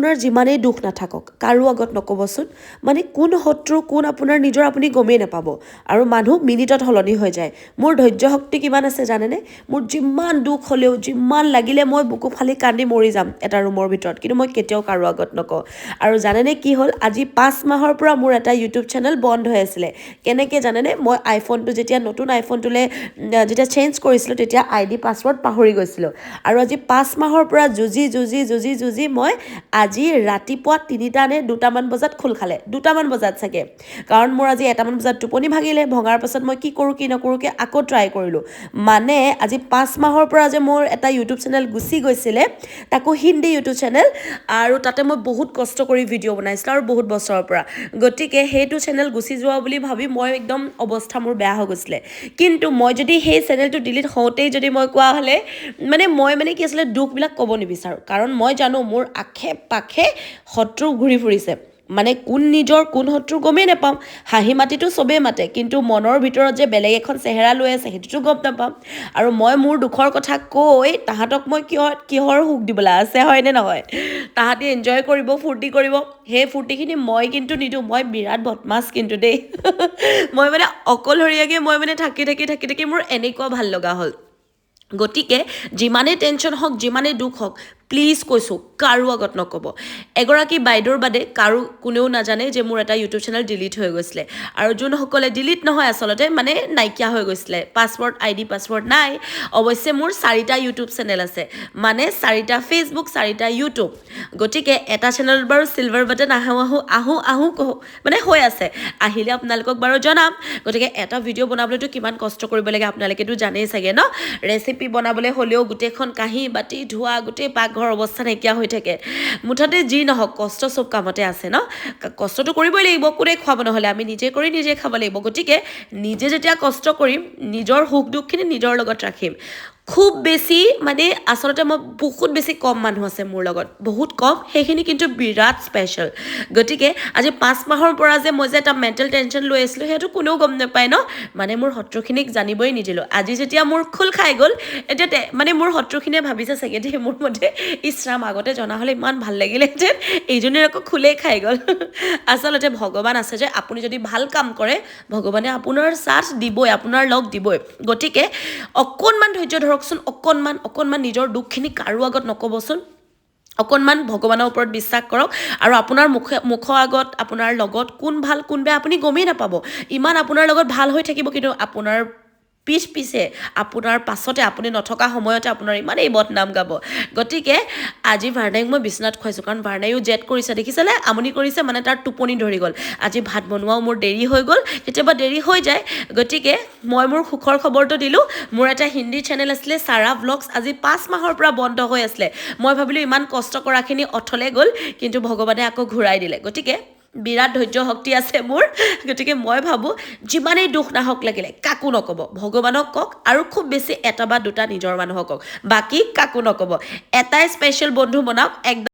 আপোনাৰ যিমানেই দুখ নাথাকক কাৰো আগত নক'বচোন মানে কোন শত্ৰু কোন আপোনাৰ নিজৰ আপুনি গমেই নাপাব আৰু মানুহ মিনিটত সলনি হৈ যায় মোৰ ধৈৰ্য শক্তি কিমান আছে জানেনে মোৰ যিমান দুখ হ'লেও যিমান লাগিলে মই বুকু ফালি কান্দি মৰি যাম এটা ৰুমৰ ভিতৰত কিন্তু মই কেতিয়াও কাৰো আগত নকওঁ আৰু জানেনে কি হ'ল আজি 5 মাহৰ পৰা মোৰ এটা ইউটিউব চেনেল বন্ধ হৈ আছিলে কেনেকৈ জানেনে মই আইফোনটো যেতিয়া নতুন আইফোনটোলৈ যেতিয়া চেঞ্জ কৰিছিলোঁ তেতিয়া আইডি পাছৱৰ্ড পাহৰি গৈছিলোঁ আৰু আজি 5 মাহৰ পৰা যুঁজি মই আজি ৰাতিপুৱা 3টা নে 2টামান বজাত খোল খালে 2টামান বজাত চাগে কাৰণ মোৰ আজি 1টামান বজাত টোপনি ভাগিলে ভঙাৰ পাছত মই কি কৰোঁ কি নকৰোঁকৈ আকৌ ট্ৰাই কৰিলোঁ মানে আজি 5 মাহৰ পৰা যে মোৰ এটা ইউটিউব চেনেল গুচি গৈছিলে তাকো হিন্দী ইউটিউব চেনেল আৰু তাতে মই বহুত কষ্ট কৰি ভিডিঅ' বনাইছিলোঁ আৰু বহুত বছৰৰ পৰা গতিকে সেইটো চেনেল গুচি যোৱা বুলি ভাবি মই একদম অৱস্থা মোৰ বেয়া হৈ গৈছিলে কিন্তু মই যদি সেই চেনেলটো ডিলিট হওঁতেই যদি মই কোৱা হ'লে মই কি আছিলে দুখবিলাক ক'ব নিবিচাৰোঁ কাৰণ মই জানো মোৰ আশে পাশে শত্ৰু ঘূৰি ফুৰিছে মানে কোন নিজৰ কোন শত্ৰু গমেই নাপাম হাঁহি মাতিটো চবেই মাতে কিন্তু মনৰ ভিতৰত যে বেলেগ এখন চেহেৰা লৈ আছে সেইটোতো গম নাপাম আৰু মই মোৰ দুখৰ কথা কৈ তাহাঁতক মই কিহৰ সুখ দিবলৈ আছে হয়নে নহয় তাহাঁতি এনজয় কৰিব ফূৰ্তি কৰিব সেই ফূৰ্তিখিনি মই কিন্তু নিদিওঁ মই বিৰাট বদমাছ কিন্তু দেই মই অকলশৰীয়াকৈ মই থাকি মোৰ এনেকুৱা ভাল লগা হ'ল গতিকে যিমানেই টেনশ্যন হওক যিমানেই দুখ হওক প্লিজ কৈছোঁ কাৰো আগত নক'ব এগৰাকী বাইদেউৰ বাদে কোনেও নাজানে যে মোৰ এটা ইউটিউব চেনেল ডিলিট হৈ গৈছিলে আৰু যোনসকলে ডিলিট নহয় আচলতে নাইকিয়া হৈ গৈছিলে আইডি পাছৱৰ্ড নাই অৱশ্যে মোৰ 4টা ইউটিউব চেনেল আছে 4টা ফেচবুক 4টা ইউটিউব গতিকে এটা চেনেলত বাৰু চিলভাৰ বাটন আহোঁ হৈ আছে আহিলে আপোনালোকক বাৰু জনাম গতিকে এটা ভিডিঅ' বনাবলৈতো কিমান কষ্ট কৰিব লাগে আপোনালোকেতো জানেই চাগে ন ৰেচিপি বনাবলৈ হ'লেও গোটেইখন কাঁহী বাতি ধোৱা গোটেই পাকঘৰ অৱস্থা নাইকিয়া হৈ থাকে মুঠতে যি নহওক কষ্ট চব কামতে আছে ন কষ্টটো কৰিবই লাগিব কোনে খুৱাব নহ'লে আমি নিজে কৰি নিজে খাব লাগিব গতিকে নিজে যেতিয়া কষ্ট কৰিম নিজৰ সুখ দুখখিনি নিজৰ লগত ৰাখিম খুব বেছি আচলতে মই বহুত বেছি কম মানুহ আছে মোৰ লগত বহুত কম সেইখিনি কিন্তু বিৰাট স্পেচিয়েল গতিকে আজি 5 মাহৰ পৰা যে মই যে এটা মেণ্টেল টেনশ্যন লৈ আছিলোঁ সেইটো কোনেও গম নাপায় ন মোৰ শত্ৰুখিনিক জানিবই নিদিলোঁ আজি যেতিয়া মোৰ খোল খাই গ'ল এতিয়া মোৰ শত্ৰুখিনিয়ে ভাবিছে চাগে দেই মোৰ মতে ইছৰাম আগতে জনা হ'লে ইমান ভাল লাগিলেহেঁতেন এইজনীৰ আকৌ খোলেই খাই গ'ল আচলতে ভগৱান আছে যে আপুনি যদি ভাল কাম কৰে ভগৱানে আপোনাৰ সাথ দিবই আপোনাৰ লগ দিবই গতিকে অকণমান ধৈৰ্য ধৰকচোন অকণমান নিজৰ দুখখিনি কাৰো আগত নক'বচোন অকণমান ভগৱানৰ ওপৰত বিশ্বাস কৰক আৰু আপোনাৰ মুখৰ আগত আপোনাৰ লগত কোন ভাল কোন বেয়া আপুনি গমেই নাপাব ইমান আপোনাৰ লগত ভাল হৈ থাকিব কিন্তু আপোনাৰ পিছে আপোনাৰ পাছতে আপুনি নথকা সময়তে আপোনাৰ ইমানেই বদনাম গাব গতিকে আজি ভাৰ্ণাইক মই বিছনাত খুৱাইছোঁ কাৰণ ভাৰ্ণাইও জেদ কৰিছে দেখিছেনে আমনি কৰিছে তাৰ টোপনি ধৰি গ'ল আজি ভাত বনোৱাও মোৰ দেৰি হৈ গ'ল কেতিয়াবা দেৰি হৈ যায় গতিকে মই মোৰ সুখৰ খবৰটো দিলোঁ মোৰ এটা হিন্দী চেনেল আছিলে সাৰা ব্লগছ আজি 5 মাহৰ পৰা বন্ধ হৈ আছিলে মই ভাবিলোঁ ইমান কষ্ট কৰাখিনি অথলে গ'ল কিন্তু ভগৱানে আকৌ ঘূৰাই দিলে গতিকে বিৰাট ধৈৰ্য শক্তি আছে মোৰ গতিকে মই ভাবোঁ যিমানেই দুখ নাহক লাগিলে কাকো নক'ব ভগৱানক কওক আৰু খুব বেছি এটা বা দুটা নিজৰ মানুহক কওক বাকী কাকো নক'ব এটাই স্পেচিয়েল বন্ধু বনাওক একদম